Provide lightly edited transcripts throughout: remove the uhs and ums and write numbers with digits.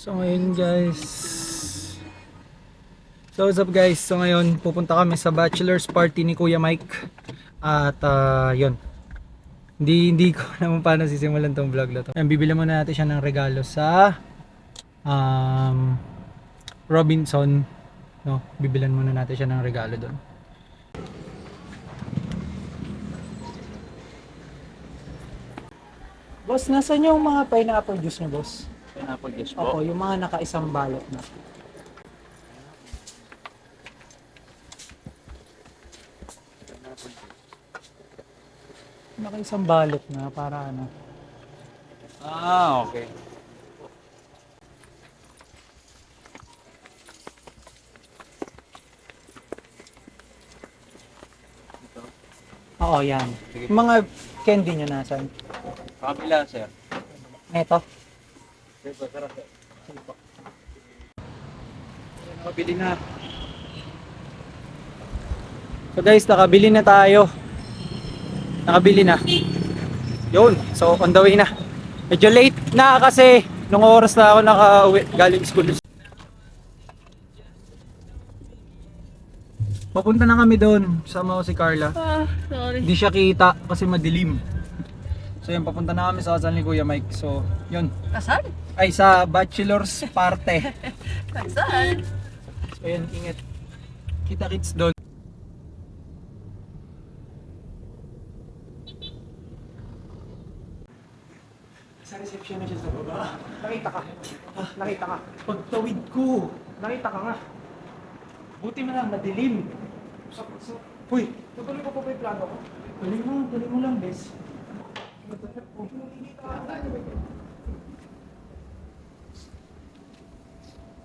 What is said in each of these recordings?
So ngayon guys, so what's up guys, so ngayon pupunta kami sa bachelor's party ni Kuya Mike. At yun, hindi ko naman paano sisimulan tong vlog na to. Bibili muna natin siya ng regalo sa Robinson, no? Bibilan muna natin siya ng regalo doon. Boss, nasaan yung mga pineapple juice niyo, boss? Pineapple juice po? Opo, yung mga nakaisang balot na. Nakaisang balot na para ano. Ah, okay. Oo, yan. Yung mga candy niya nasan? Kabila, sir. Eto. Sir, sir. Nakabili na. So guys, nakabili na tayo. Nakabili na. Yun, so on the way na. Medyo late na kasi nung oras na ako nakauwi galing school. Papunta na kami doon, sama ko si Carla. Sorry. Hindi siya kita kasi madilim. So yun, papunta na kami sa kasal ni Kuya Mike. So yun, Kasal? ay sa bachelor's party. Kasal? So yun, ingat. Kita kits doon. Sa reception na siya sa baba. Nakita ka. Nakita ka. Pagtawid ko. Nakita ka nga. Buti mo lang, madilim. Uy, tutuloy ko pa yung plano ko. Tuloy mo lang, bes.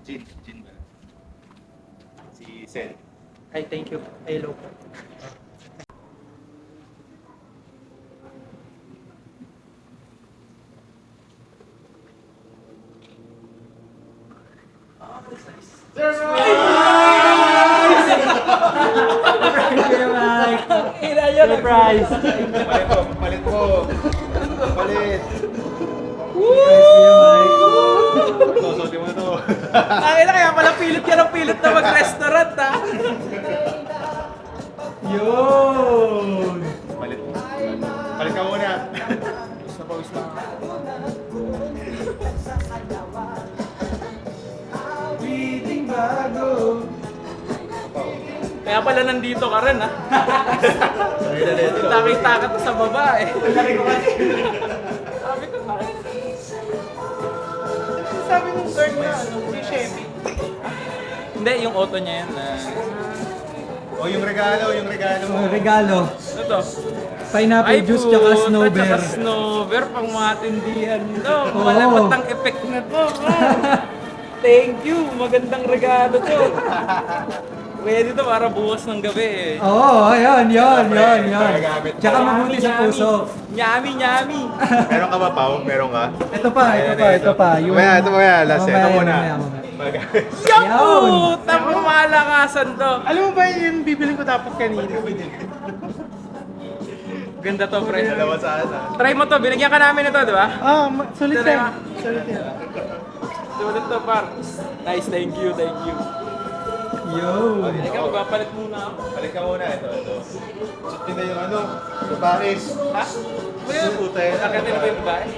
Jin ba? Si Sel. Ay, thank you. Hello. Surprise! Palit mo! Palit! Sosotin mo na to. Ay, na kaya pala pilit ka ng pilit na mag-restaurant, ha? Yun! Palit. Palit ka muna. Gusto pa, gusto. Breathing bago. Kaya pala nandito ka rin, ha? Takita ka to sa baba, eh. Sabi ko, bakit? Sabi ng third na, si Chevy. Hindi, yung auto niya yan. O yung regalo, yung regalo mo. Regalo. Ano to? Pineapple juice tsaka puta, snowbear. tsaka snowbear, pang matindihan to. Oo. Malapot ang effect na to. Thank you, magandang regalo to. Pwede to para bukas ng gabi, eh. Oo, ayun. Magagamit mo. Tsaka mabuti sa puso. Nyami. Meron ka ba, Pao? Meron ka? Ito pa. Ito mamaya, last. Ito muna. Mamaya. Yung Yan. puta, pumalakasan to. Alam mo ba yung bibiling ko dapat kanina? Ganda to, pre. Dalawa sa asa. Try mo to, binigyan ka namin ito, di ba? Sulit Try yan. mo. Sulit yan. Sulit to, par. Nice, thank you. Yo. Ikaw, magpapalit muna ako. Palit ka muna. Ito. Suot din na yung ano, yung Paris. Ha? Yung utay. Nakatin ko yung babae.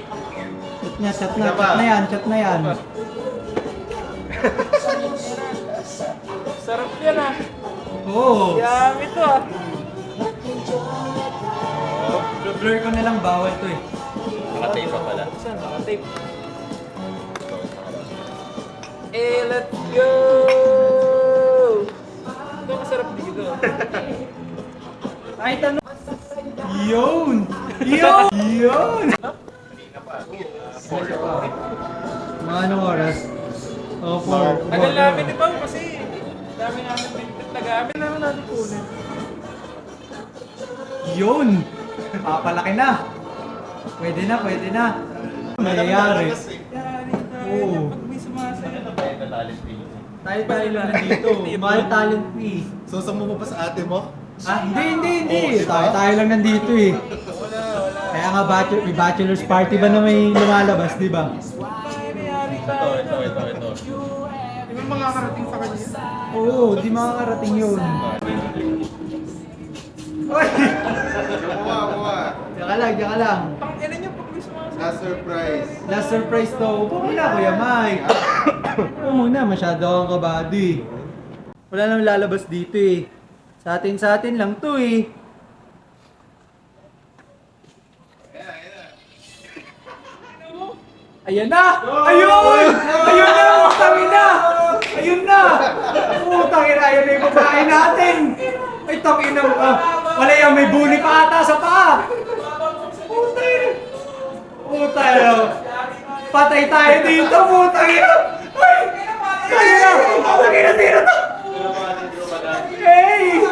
Chat na yan. Sarap yan, ah. Oo. Yummy to, ah. Blur ko na lang, bawal to eh. Nakatape pa pala. Saan? Nakatape. Eh, let's go! Ito masarap dito. Ay, tanong. Yun! Mga anong oras? Oh, 4. Tagal namin ito kasi dami namin pintit na gamit. Naman natin kunin. Yun! Papalaki na. Pwede na. Mayayari. Yari tayo Oo. pag may sumasayo. Tayo lang nandito. Mahal talent fee. Susama mo pa sa ate mo? Hindi. Tayo lang nandito eh. Kaya nga may bachelor's party ba na may lumalabas, di ba? Yari tayo. Ito. Di ba makakarating sa kanya? Oo, di makakarating yun. Uy! Diyan ka lang. Ano niyo pag gusto mo? Last surprise. Last surprise to. Upo muna, Kuya Mike. Upo muna, masyado akong kabado eh. Wala nang lalabas dito eh. Sa atin lang to eh. Ayan na! Ayun! Ayun na! Putangin na! Ayun na! Putangin na! Ayun na yung babae natin! Ay, tangin na! Wala yan, may buli pa ata sa paa! Putangin! Putangin! Patay tayo dito! Putangin! Ay! Ayun na! Putangin na! Sino to? Hey!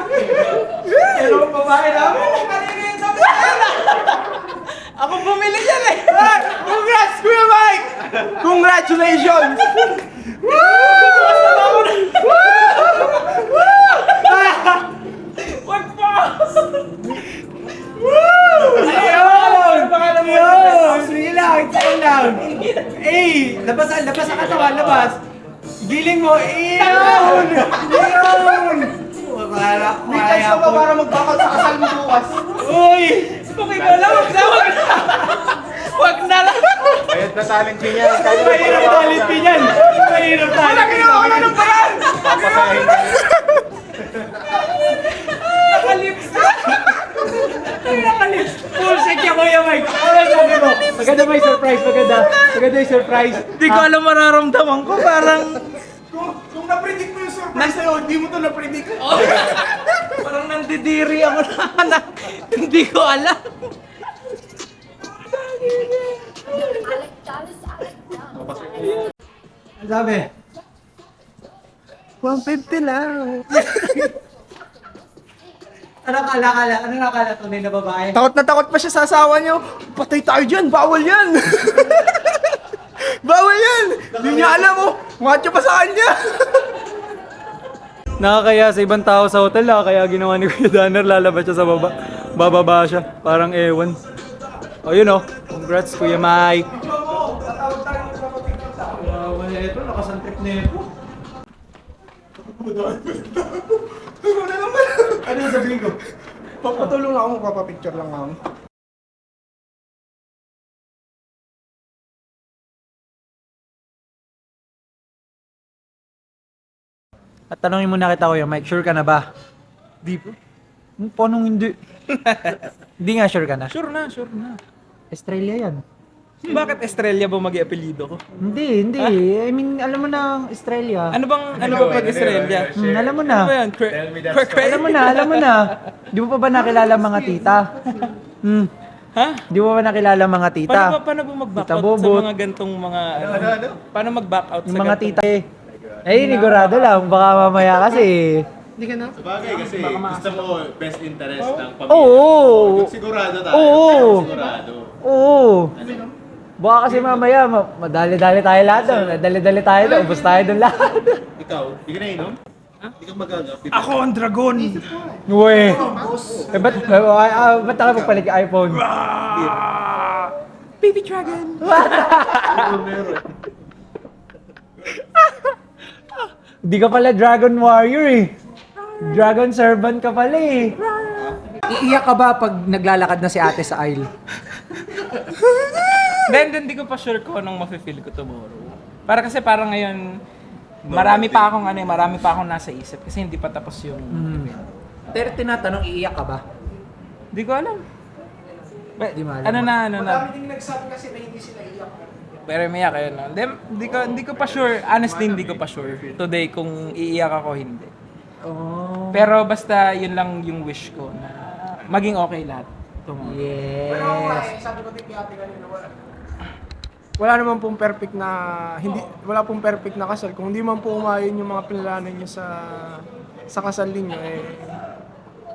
Pero ang babae namin! Ako bumili dyan eh! Congrats, Kuya Mike! Congratulations! Wag pa! Ayun! Ayun! Sige lang, chill lang. Eh, labas ang katawan, labas. Giling mo, iyon! Iyon! Likas ka ba para magbakal sa kasal mo bukas? Uy! Okay ba lang? Wag na! Wag na lang! Ayun na talent fee niya. Mahirap talent fee yan! Mahirap talent fee! Ginawa ka na ng paraan! Papasahin ka. Nakalips na! Nakalips! Bullshit ka, Kuya Mike! Ano sabi mo? Maganda ba yung surprise? Maganda yung surprise? Hindi ko alam mararamdaman ko. Parang... Kung na-predict mo yung surprise sa'yo, hindi mo to na-predict. Parang nandidiri ako na hindi ko alam. Ano sabi? 150 lang. Anong akala tunay na babae? Takot pa siya sa asawa niyo. Patay tayo dyan, bawal yan. Bawal yan. Hindi niya alam oh. Macho pa sa kanya. Nakakaya sa ibang tao sa hotel kaya ginawa ni Kuya Danner, lalabas siya sa baba. Bababa siya, parang ewan. O yun o, congrats Kuya Mike. Wala ito, nakasantrip na ito. Ano sabihin ko? Papatulong lang ako, papapicture lang ako. At tanongin muna kita Kuya Mike, sure ka na ba? Di po. Paano hindi? Hindi nga sure ka na. Sure na. Australia yan. Bakit Estrella ba mag-apelido ko? Hindi. I mean, alam mo na Australia. Ano ba pag Estrella? Alam mo Ano ba na. yan? Tell me that story. Alam mo na. Di mo pa ba nakilala mga tita? Ha? Di mo pa ba nakilala mga tita? Paano ba mag-back Tita out sa Bobot. mga gantong mga... Ano? Paano mag-back out Yung sa mga gantong... tita sigurado lang. Baka mamaya kasi. Hindi ka na? Sabagay kasi gusto mo best interest ng pamilya. Oo. Sigurado tayo. Oo. Sigurado. Oo. Baka kasi mamaya, madali-dali tayo lahat doon. Madali-dali tayo doon. Ubus tayo doon lahat. Ikaw, di ka nainom? Hindi ka magagap. Ako ang dragon! Uwe. Ba't ako magpalig iPhone? Baby dragon! Hindi ka pala Dragon Warrior eh. Dragon Servant ka pala eh. Iiyak ka ba pag naglalakad na si ate sa aisle? Then, hindi ko pa sure kung anong mafe-feel ko tomorrow. Parang ngayon, marami pa akong nasa isip kasi hindi pa tapos yung event. Pero tinatanong, iiyak ka ba? Hindi ko alam. Di mo alam. Ano na. Marami din nagsabi kasi na hindi sila iyak. Pero may kayo na. Hindi ko pa sure. Honestly, hindi ko pa sure today kung iiyak ako o hindi. Oh. Pero basta yun lang yung wish ko na maging okay lahat tomorrow. Yes. Sabi ko din kay ate kanina, wala naman pong perfect na wala pong perfect na kasal. Kung hindi man po umayon yung mga plano niyo sa kasal niyo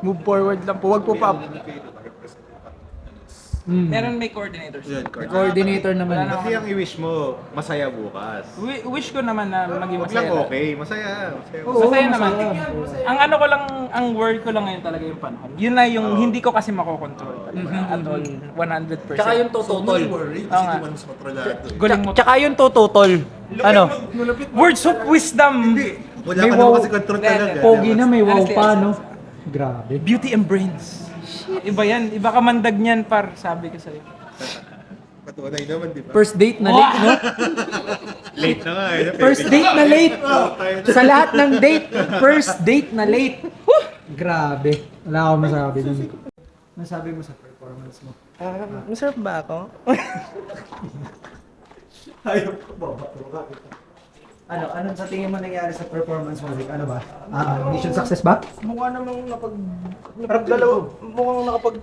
move forward lang po. Wag po pa. Meron may coordinators. Coordinator naman. Wala na Kasi ang i-wish mo, masaya bukas. Wish ko naman na maging Huwag masaya. lang lahat. okay, masaya. Masaya. Oo, Masaya naman. masaya. Ang ano ko lang, ang word ko lang ngayon talaga yung panahon. Yun na yung hindi ko kasi makokontrol at all. 100%. Tsaka yung tututol. Oo nga. Guling mo. Tsaka yung tututol. Ano? Words of wisdom. Wala ka naman kasi control talaga. Pogi na, may wow pa, no? Grabe. Beauty and brains. Iba yan. Iba ka mandag niyan, par. Sabi ko sa'yo. Patunay naman, di ba? First date na late, no? Late na nga eh. First date na late. Sa lahat ng date, first date na late. Grabe. Wala akong masabi dun. Masabi mo sa performance mo? Masarap ba ako? Ayaw ko ba? Ano sa tingin mo nangyari sa performance mo, Rick? Ano ba? Mission success ba? Mukha namang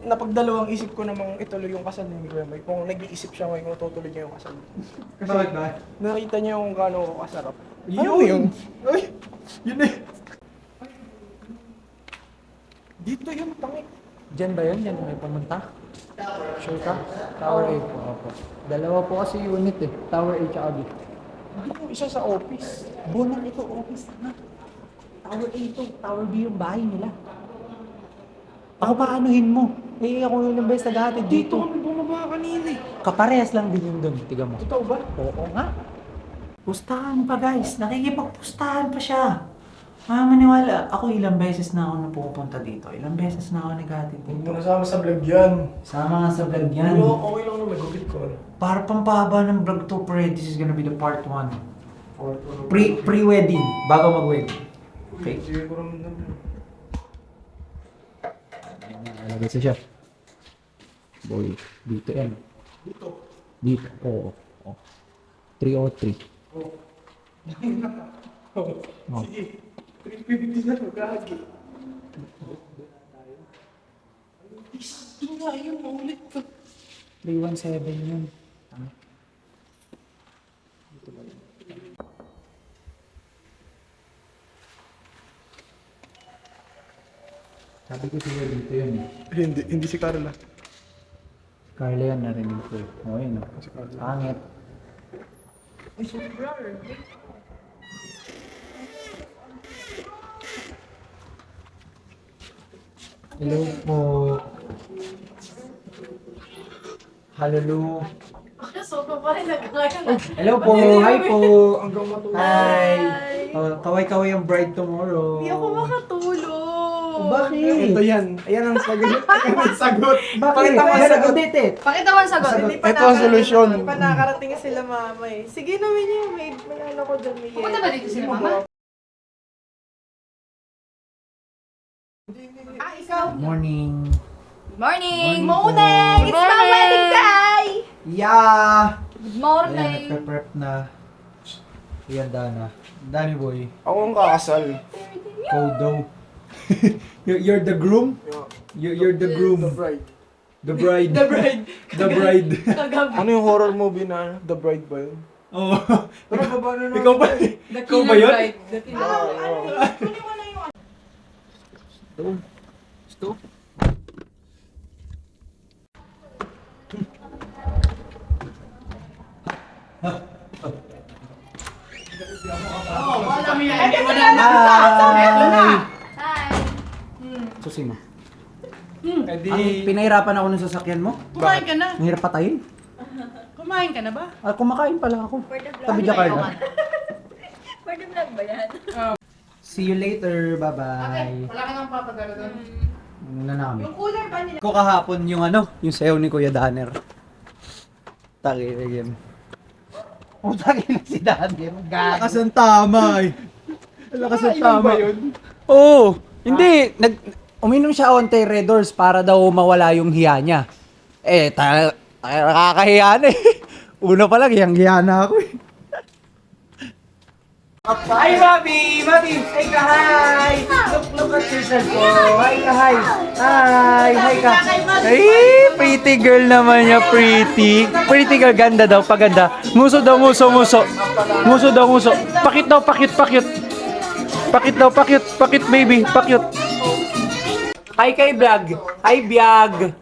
napagdalawang isip ko namang ituloy yung kasal ni Kuya Mike. Kung nag-iisip siya ngayon kung tutuloy niya yung kasal. Bakit ba? Nakita niya yung gaano ko kasarap. Yun! Ano yun? Ay! Yun eh! Dito yun, tangi. Diyan ba yun? Diyan may pumunta? Sure ka? Tower A po. Opo. Dalawa po kasi unit eh. Tower A tsaka B. Dito isa sa office. Bonang ito, office na. Tower A ito. Tower B yung bahay nila. Ako paanuhin mo? Eh, ako yung ilang beses naghahatid Dito dito. kami bumaba kanina eh. Kaparehas lang din yun doon. Tiga mo. Totoo ba? Oo nga. Pustahan pa guys. Nakikipagpustahan pa siya. Maniwala. Ako ilang beses na ako napupunta dito. Ilang beses na ako naghahatid Huwag dito. mo nasama sa vlog yan. Sama nga sa vlog yan. Pero okay lang naman, gupit ko. Para pampahaba ng vlog to, pre. This is gonna be the part 1. Pre-wedding. Bago mag-wedding. Okay? Sige ko naman naman. Alagay sa siya. Boy, dito yan. Dito. Dito. Oo. 303. Oh. Oh. Sige. 350 na to, gagi. Ito nga yun, maulit ko. 317 yun. Sabi ko siguro dito yun eh. Hindi si Carla. Carla yan, narinig ko eh. Oo yun oh. Pangit. Hello po. Hello. Sobrang pa rin nagkakaroon. Hello po. Hi po. Hanggang matulog. Hi. Kaway-kaway ang bride tomorrow. Hindi ako makatulog. Oh, bakit? Ito yan. Ayan ang sagot. Ayan ang sagot. Bakit? Pakita mo ang Ayan, sagot. update eh. Pakita mo ang sagot. Hindi pa Ito ang solusyon. Hindi pa nakarating sila mama eh. Sige naman yun. May ano ko dyan. May pupunta ba dito sila mama? Ah, ikaw. Morning. Morning! Morning It's my wedding day! Yeah! Good Ayan, morning! nagpe-prep na. Ayan, Dana. Dani boy. Ako ang kakasal. Kodo. You're the groom? You're the groom. The Bride. The bride. The bride. The bride. Kagabi. Ano yung horror movie na The Bride ba yun? Oo. Tara, baba na Ikaw ba? The Ikaw ba killer yun? bride. The killer bride. Sto? Hi! Hi! Susi mo. Eh di... Pinahirapan ako ng sasakyan mo. Kumain ka na? Mahirap patayin. Kumain ka na ba? Kumakain pala ako. For the vlog. Tabi Jakarta. For the vlog ba yan? See you later. Bye-bye. Wala ka nang papadala doon. Muna namin. Yung cooler ba nila? Ko kahapon yung yung sayaw ni Kuya Danner. Taki again. Putang ina si Danner. Lakas ang tama eh. Lakas ang tama. Oo. Hindi. Uminom siya onte Red Doors para daw mawala yung hiya niya. Eh, nakakahiya na eh. Una pa lang, hiyang-hiya na ako eh. Hi, Bobby! Bobby, say ka hi! Look at yourself ko. Hi ka, hi! Hi! Hi ka! Ay, pretty girl naman niya, pretty. Pretty girl, ganda daw, paganda. Nguso daw, nguso, nguso. Nguso daw, nguso. Pakit daw, pakit, pakit. Pakit daw, pakit, pakit, baby, pakit. Hi kay Biag. Hi, Biag.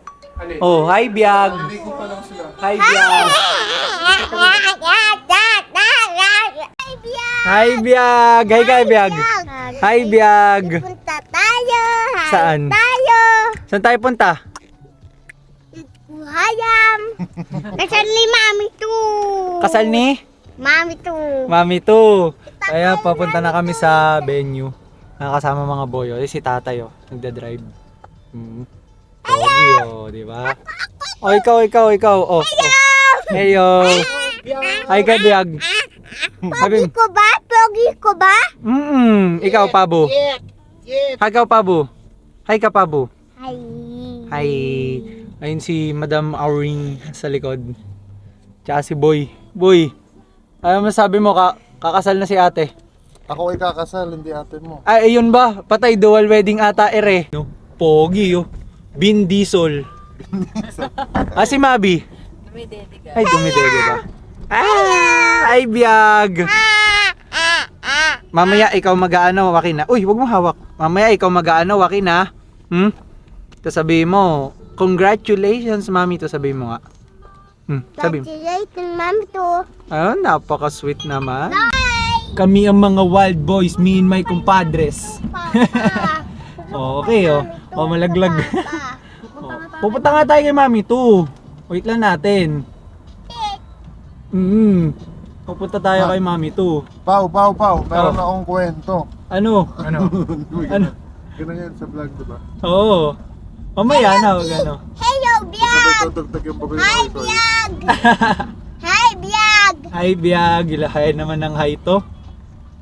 Oh, hi, Biag. Hi, Biag. Hi, Biag! Hi, kay Biag! Hi, Biag! Punta tayo! Saan? Tayo! Saan tayo punta? Hayam! Kasal ni Mami to! Kasal ni? Mami too. Mami too. Kaya papunta na kami sa venue. Nakasama mga boyo. Si tatay nagda-drive. Pogi di ba? Ikaw. Oh. Heyo. Hi ka, Biag. Pogi ko ba? Pogi ko ba? Ikaw, Pabo. Hi, ikaw, Pabo. Hi ka, Pabo. Hi. Hi. Ayun si Madam Auring sa likod. Tsaka si Boy. Boy, ano masabi mo? Kakasal na si ate. Ako ay kakasal, hindi ate mo. Ay, ayun ba? Patay, dual wedding ata ere. No? Pogi Vin Diesel. Si Mabi. Dumidede ka. Ay, dumidede ba? Ay, biyag. Mamaya ikaw mag-aano, wakin na. Uy, wag mo hawak. Mamaya ikaw mag-aano, wakin na. Ito sabihin mo, congratulations, mami. Ito sabihin mo nga. Sabihin mo. Congratulations, Mami too. Ayun, napaka-sweet naman. Kami ang mga wild boys, me and my compadres. Okay, malaglag. Pupunta nga tayo kay mami too. Wait lang natin. Pupunta tayo kay mami too. Pau. Meron akong kwento. Ano? Ano? Ganun yan sa vlog, diba? Oo. Mamaya na, wag ano. Hello, Sabay Biag! tutugtog yung babae Hi, ko. Biag! Hi, Biag! Hi, Biag. Ilahayan naman ng hi to.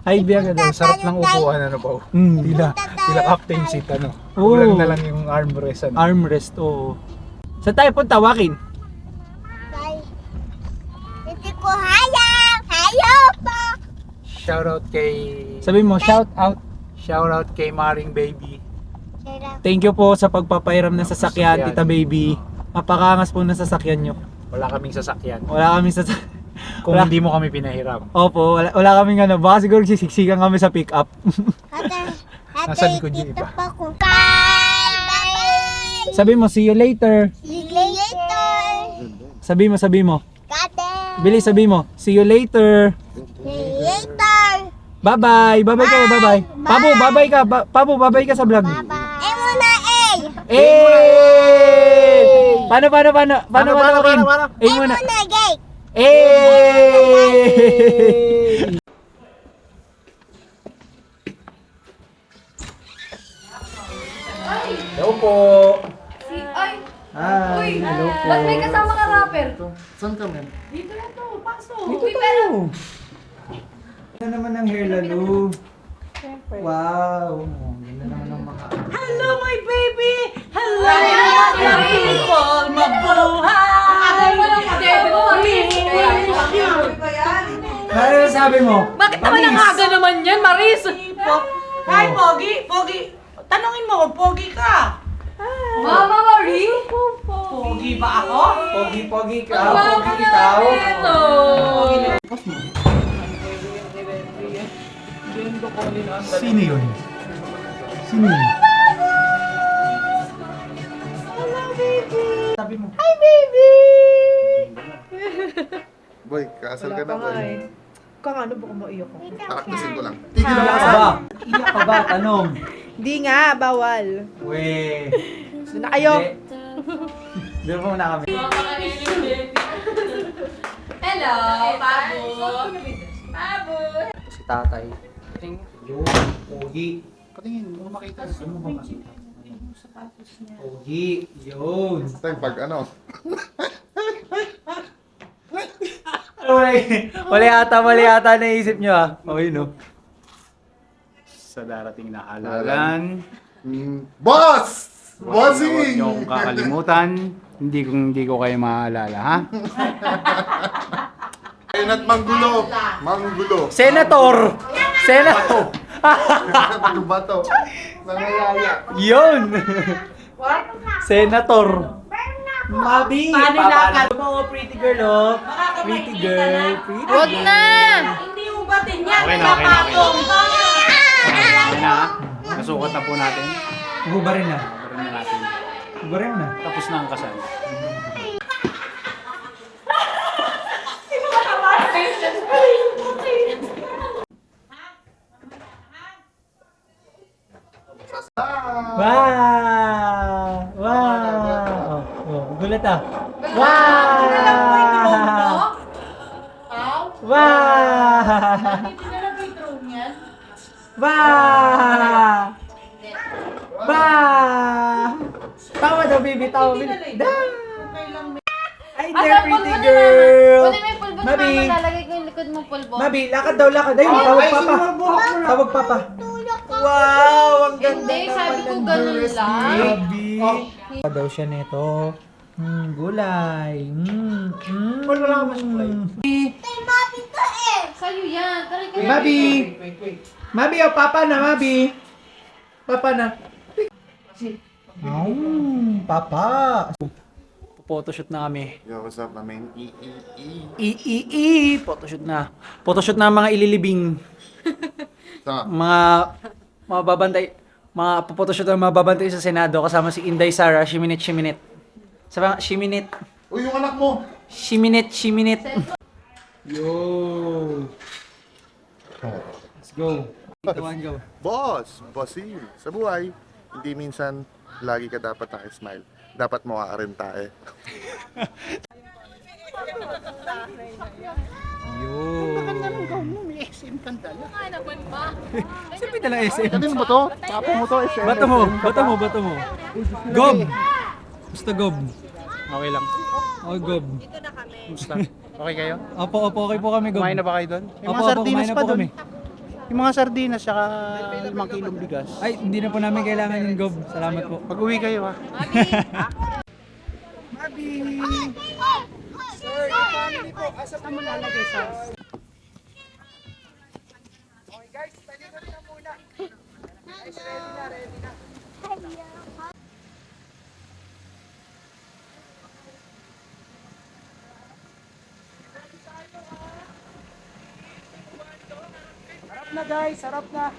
Hi, Biag. Sarap lang upuan, ano po. Tila captain seat, ano. Oo. Kulang na lang yung armrest, ano. Armrest, oo. Saan tayo punta, Wakin? Hi. Hindi ko hayang! Hayo po! Shoutout kay... Sabi mo, shout out. Shoutout kay Maring Baby. Thank you po sa pagpapairam ng sasakyan, Tita Baby. Napakangas po ng sasakyan nyo. Wala kaming sasakyan. Wala kami sa... Kung Wala. hindi mo kami pinahiram. Opo, wala kaming ano. Baka siguro sisiksikan kami sa pick-up. Nasa likod yung iba. Bye! Sabi mo, see you later. See you later! Sabi mo. Kate! Bilis, sabi mo, see you later. See you later! Bye-bye. Bye-bye kayo, bye-bye. Pabu, bye-bye ka. Pabu, bye-bye ka sa vlog. Bye-bye! Muna, eh! Eh! Paano? Rin? Eh muna. Muna, gay! Eh! Hello po. Ay! Hi, Uy! hello po. Ba't may kasama ka rapper? Saan kami? Dito na to, pasok! Dito tayo. Ganda naman ng hair lalo. Wow. Ganda naman ng mga... Hello, my baby! Hello, mga people! Mabuhay! Ano sabi mo? Bakit naman ang aga naman yan, Maris? Hi, Pogi! Pogi! Tanungin mo kung Pogi ka! Mama Marie? Pogi ba ako? Pogi ka. Mama Pogi ikaw. Ito! Sino yun? Sino yun? Sabi mo. Hi, baby! Boy, kasal ka na, boy. Kung ano ba kung maiyak ko? Taktasin ko lang. Iyak ka ba? Iyak ka ba? Tanong. Hindi nga, bawal. Weh. Doon na kayo. Doon mo na kami. Hello, Pabo! Pabo! Si tatay. Yung pogi. Patingin mo makita. Ano mo makita? Pogi. Yun. Time pag ano. Mali ata naisip nyo Okay, no? Sa darating na halalan. Boss! Huwag Bossing! niyo akong kakalimutan. Hindi ko kayo maaalala, ha? Ayun at manggulo. Senator! Ano ba to? Nangayaya. Yun! Senator! Mabi! Papalo mo, pretty girl, oh. Pretty girl. Huwag na! Hindi mo batin yan! Okay na. Okay na, ha? Nasukat na po natin. Hubarin na. Parin na natin. Hubarin na. Tapos na ang kasal. Wow! Wow! Gulat ah. Wow! Wow! Hindi na lang yung drone yan. Ba! Ba! Tawa daw, baby. Tawa, baby. Da! Ay, there, pretty girl. Kunin mo yung pulbo ni Mabi. mama. Lalagay ko yung likod mong pulbo. Mabi, lakad daw, lakad. Ayun, tawag papa. Tawag papa. Wow, ang ganda Hindi, naman sabi ko ng ganun dress lang. ni Mabi. Daw siya nito. Gulay. Wala ka mas Sa'yo yan. Tara ka. Mabi! Mabi, oh, papa na, Mabi. Papa na. Papa. Photoshoot na kami. Yo, what's up, my man? Photoshoot na. Photoshoot na ang mga ililibing. Sa? Mga mababantay. Mga photoshoot na mababantay sa Senado kasama si Inday Sara, Shiminit. Sabi Shiminit. Uy, yung anak mo! Shiminit. Yo! Let's go. Go. Boss! Bossy! Sa buhay, hindi minsan lagi ka dapat naka-smile. Dapat mo ka rin tae. Sino pita ng SM? Sabihin mo to? Tapo mo to, SM. Bato mo. Gob! Gusto Gob? Okay lang. Oh, Gob. Kumusta? Okay kayo? Opo, okay po kami, Gob. Kumain na ba kayo doon? May Opo, mga sardinas kumain na pa po doon. kami. Yung mga sardinas, saka 5 kilong bigas. Ay, hindi na po namin kailangan yung Gob. Salamat po. Pag-uwi kayo ha. Sarap na guys, sarap na.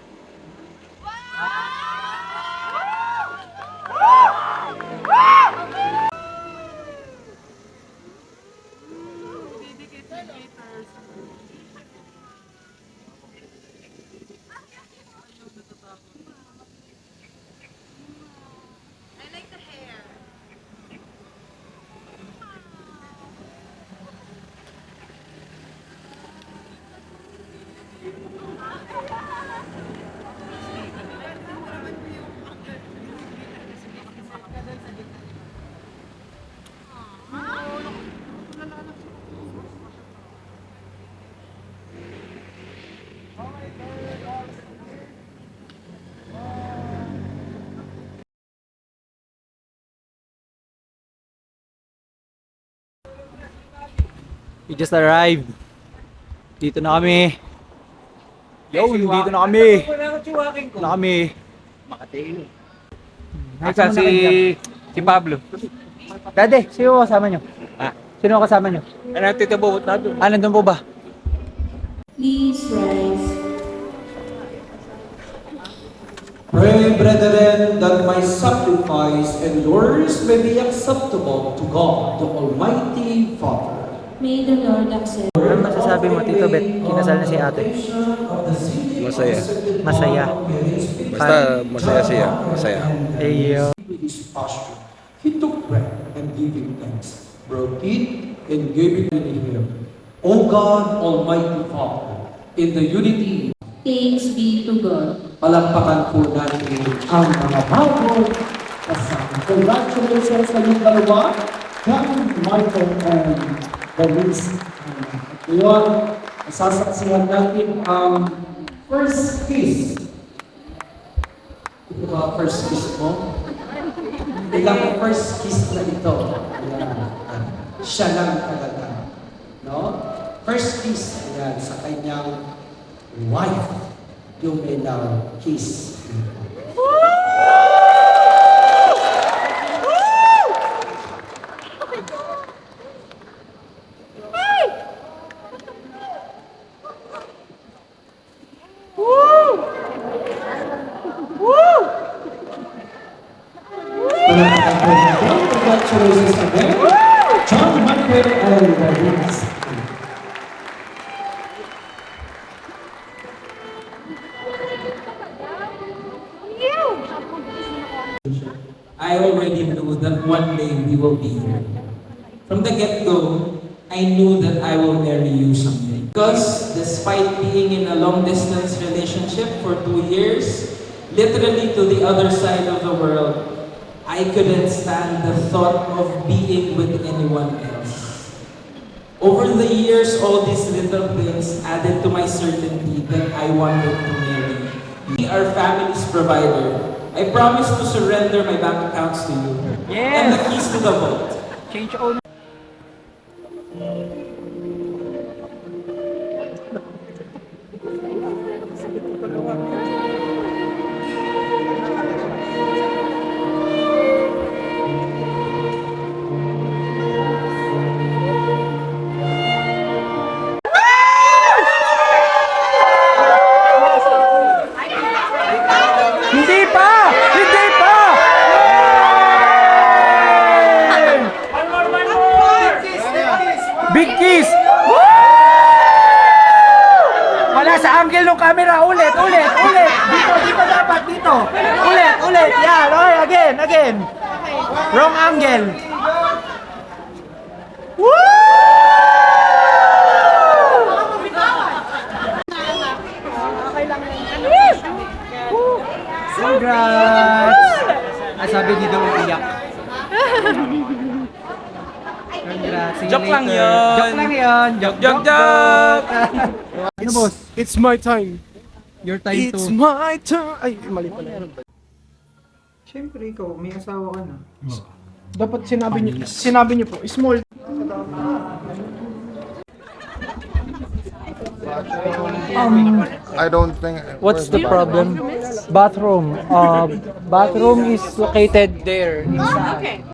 We just arrived. Dito na kami. Dito na kami. Asa si Pablo. Dade, sino kasama nyo? Sino kasama nyo? Ano Tito Bobot na doon? Nandun po ba? Pray, brethren, that my sacrifice and yours may be acceptable to God, the Almighty Father. May the Lord accept. Ano masasabi mo, Tito Bet? Kinasal na si ate. Masaya. Masaya. Basta masaya siya. Masaya. Ayo. With his posture, he took bread and giving thanks, broke it and gave it to him. O God, Almighty Father, in the unity, Thanks be to God. palakpakan po natin ang mga bagong kasama. Congratulations sa inyong dalawa, John Michael and Denise. Ngayon, sasaksihan natin ang first kiss. Ito ba first kiss mo? Ilang first kiss na ito? Ayan. Siya lang talaga. No? First kiss, ayan, sa kanyang wife. Yung may now kiss. Congratulations again, John Michael and Denise. I already knew that one day we will be here. From the get-go, I knew that I will marry you someday. Because despite being in a long distance relationship for 2 years, literally to the other side of the world, I couldn't stand the thought of being with anyone else. Over the years, all these little things added to my certainty that I wanted to marry. Be our family's provider. I promise to surrender my bank accounts to you. And the keys to the vault. Change owner. Hindi pa! Hindi pa! Big kiss! Woo! Wala sa angle ng camera. Ulit, ulit, ulit. Dito dapat, dito. Ulit, ulit. Yan, okay, again. Wrong angle. Woo! Congrats! Sabi dito umiyak. Congrats. See you Joke lang later. yun. Joke lang yun. Joke! Ano boss? It's my time. Your time It's to... my time. Ay, mali pala. Siyempre ikaw, may asawa ka na. Dapat sinabi niyo po, small. I don't think... What's where's the problem? Bathroom. Bathroom is located there. Okay.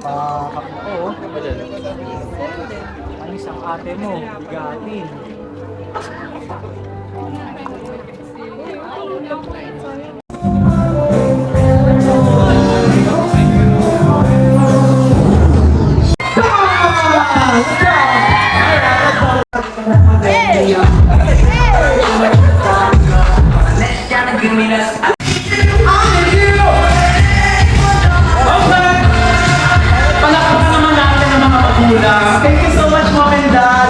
Oo. Ang isang ate mo, bigatin. Thank you so much, Mom and Dad.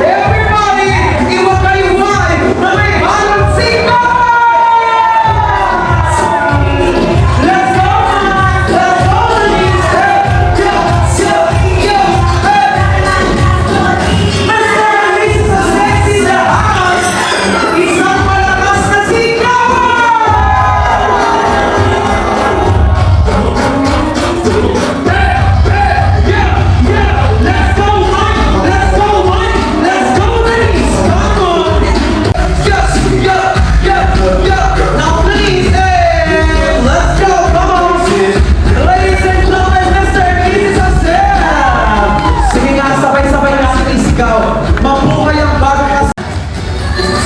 Everybody, iwan kayo wine na may halong sika! Let's go, man! Let's go, ladies! Hey, yo, Mr. and Mrs. Sexy in the house! Isang malakas na sika!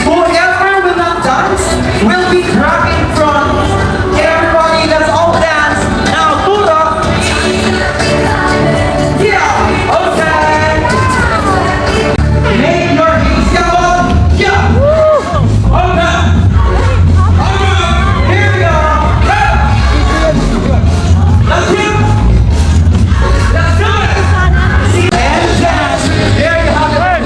Whoever will not dance will be dragged in front. Everybody, let's all dance. Now, Tura. Yeah, okay. Make your knees go up. Yeah. Okay. Here we go. Let's do it. Let's do it. And dance. There you have it.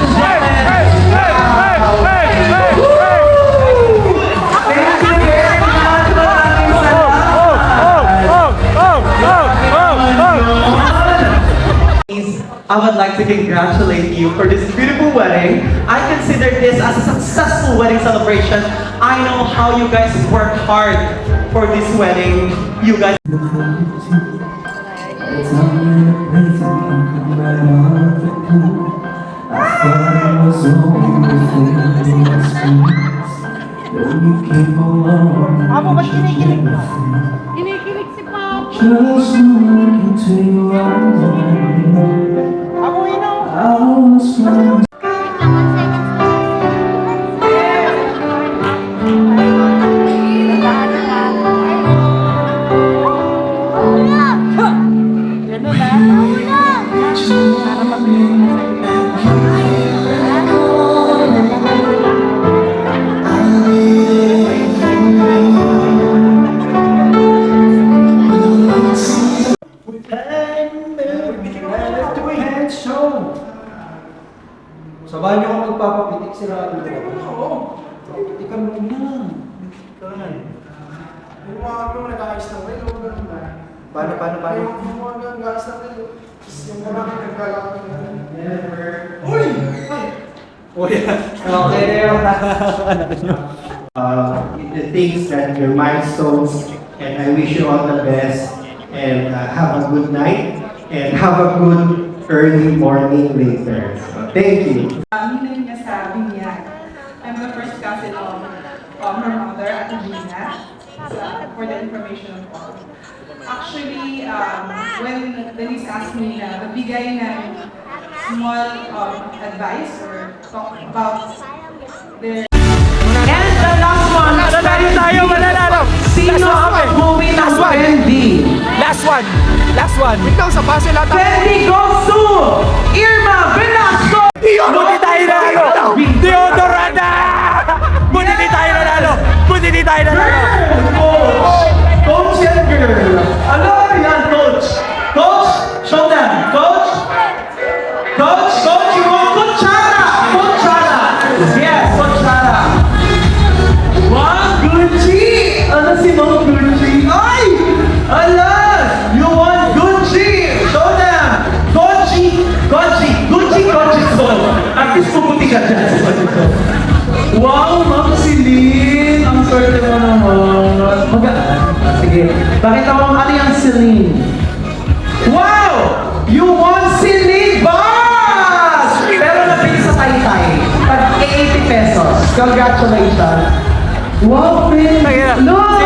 I would like to congratulate you for this beautiful wedding. I consider this as a successful wedding celebration. I know how you guys worked hard for this wedding. You guys. Amo, ba't kinikilig ka? Kinikilig si Papa. Amo, ino. mga nag-aayos ng relo, ganun ba? Paano? Yung mga nag-aayos ng relo, tapos yung marami naglalakad ng Uy! Ay! Okay, The things that your milestones, and I wish you all the best, and have a good night, and have a good early morning later. So, thank you. Ninang niya sa Binyag. I'm the first cousin of her mother, Ate Gina, for the information of all. Actually, when Denise asked me na nabigay ng small advice or talk about their... And the last one, tayo, mananalo! sino ang movie ng Fendi? Last one! Wait lang, sa base lahat. Fendi goes to Irma Velasco! Buti tayo nanalo! Deodorana! Buti di tayo nanalo! Coach and girl! Ano yan, coach? Coach, show them! Coach, you want kutsara! Yes, kutsara! Wow, Gucci! Ano si Mom Gucci? Ay! Ala! You want Gucci! Show them! Gucci Soul! At least puputi ka dyan. Wow, Ma'am Celine! Ang swerte mo naman. Sige, bakit mo ano yung Celine? Wow! You want Celine Boss! Pero nabili sa Taytay. Pag 80 pesos. Congratulations! Wow, friend! Look!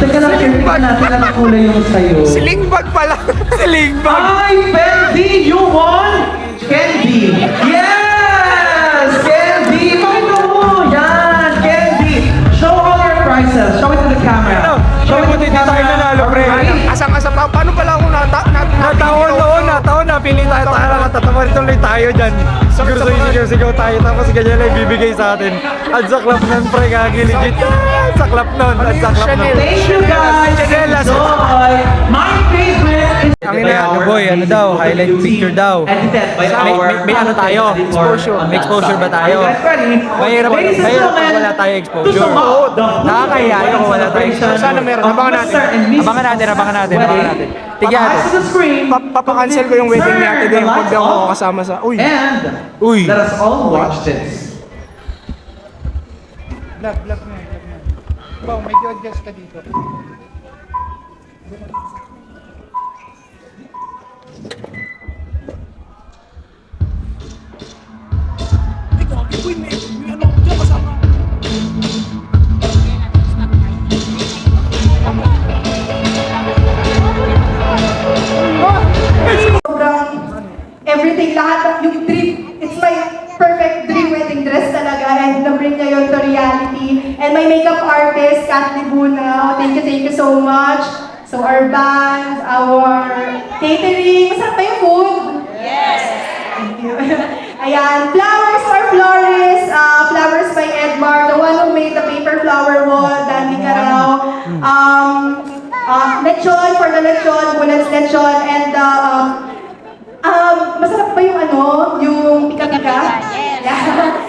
Teka lang, tingnan natin ang kulay yung sayo. Silingbag pala! Ay, Fendi! You want candy! Yes! Candy! Pakita mo! Yan! Candy! Show all your prices. Show it to the camera. Show it to the camera. Okay. Asang-asa pa, paano pala ako nataon, napili tayo, matatawa tuloy tayo dyan. Sigaw tayo, tapos ganyan lang ibibigay sa atin. At saklap nun, pre, kagi legit. Saklap nun. Thank you guys! Enjoy! My favorite is boy, ano daw, highlight picture daw. edited by our May ano tayo? May exposure ba tayo? Mahirap pag wala tayo exposure. Nakakaya kung wala tayo exposure. Sana meron, abangan natin. Tigyan natin. Papakancel ko yung wedding ni Ate Deng pag daw ako kasama sa... Uy! And let us all watch this. Vlog na. Wow, may guest ka dito. Everything, lahat, yung dream, it's my perfect dream wedding dress talaga, and na-bring niya yun to reality. And my makeup artist, Kat Libuna, thank you so much. So our band, our catering, masarap ba yung food? Yes! Thank you. Ayan, flowers or florist, flowers by Edmar, the one who made the paper flower wall, Dandy Carao. Lechon for the lechon, bullets lechon, and masarap ba yung yung pika-pika? Yeah.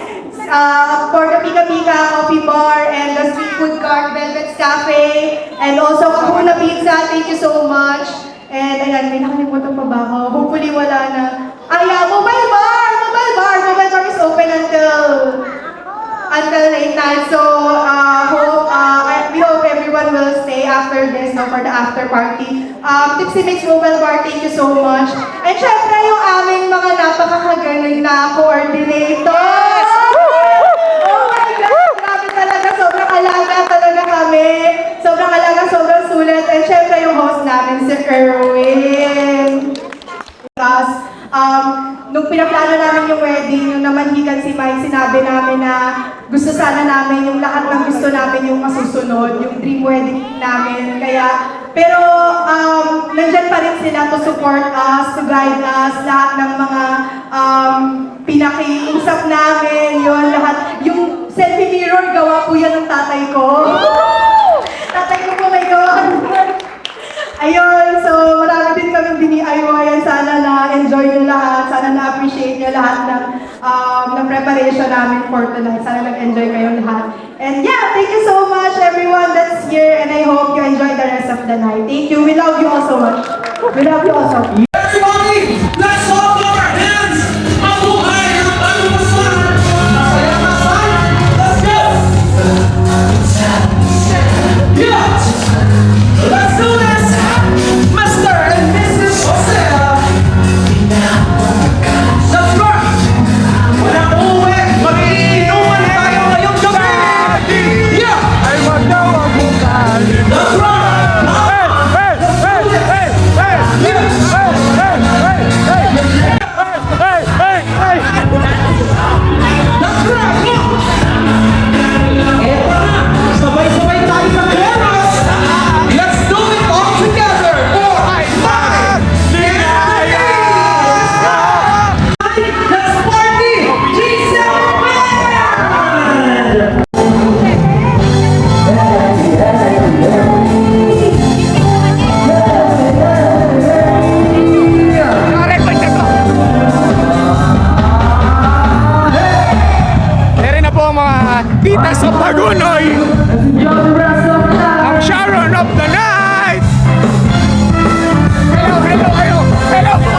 For the Pika-Pika Coffee Bar and the Street Food Cart, Velvet's Cafe, and also Kahuna Pizza, thank you so much. And ayan, may nakalimutan pa ba ako? Hopefully wala na. Mobile bar is open until late night. So, we hope everyone will stay after this, for the after party. Tipsy Mix Mobile Bar, thank you so much. And syempre, yung aming mga napakakagaling na coordinator. Oh my God! Grabe talaga, sobrang alaga talaga kami. Sobrang alaga, sobrang sulit. And syempre, yung host namin, si Erwin. Nung pinaplano namin yung wedding, yung namanhikan si Mike, sinabi namin na gusto sana namin yung lahat ng gusto namin yung masusunod, yung dream wedding namin. Pero nandyan pa rin sila to support us, to guide us, lahat ng mga pinakiusap namin, yun, lahat. Yung selfie mirror, gawa po yan ng tatay ko. Tatay ko po may gawa. Ayun, so marami din kami DIY. Sana na-enjoy nyo lahat, sana na-appreciate nyo lahat ng preparation namin for tonight. Sana nag-enjoy kayo lahat. And yeah, thank you so much everyone that's here and I hope you enjoy the rest of the night. Thank you. We love you all so much. We love you all so much. Everybody, let's all put our hands. Mabuhay ang Paluwasan! Masaya na tayo. Let's go! Yeah! Let's do this! Mr. and Mrs. Hosea! Let's go! Walang uwi! Mag-iinuman tayo ngayong gabi! Yeah! Ay, wag daw ang bukali. Let's run! Sabay-sabay tayo sa chorus! Let's do it all together! 4, 5, 6! Let's party! G7 Band! Meron na po ang mga tita sa Pagunoy. Ang Sharon of the Night. Hello, hello, hello. Hello po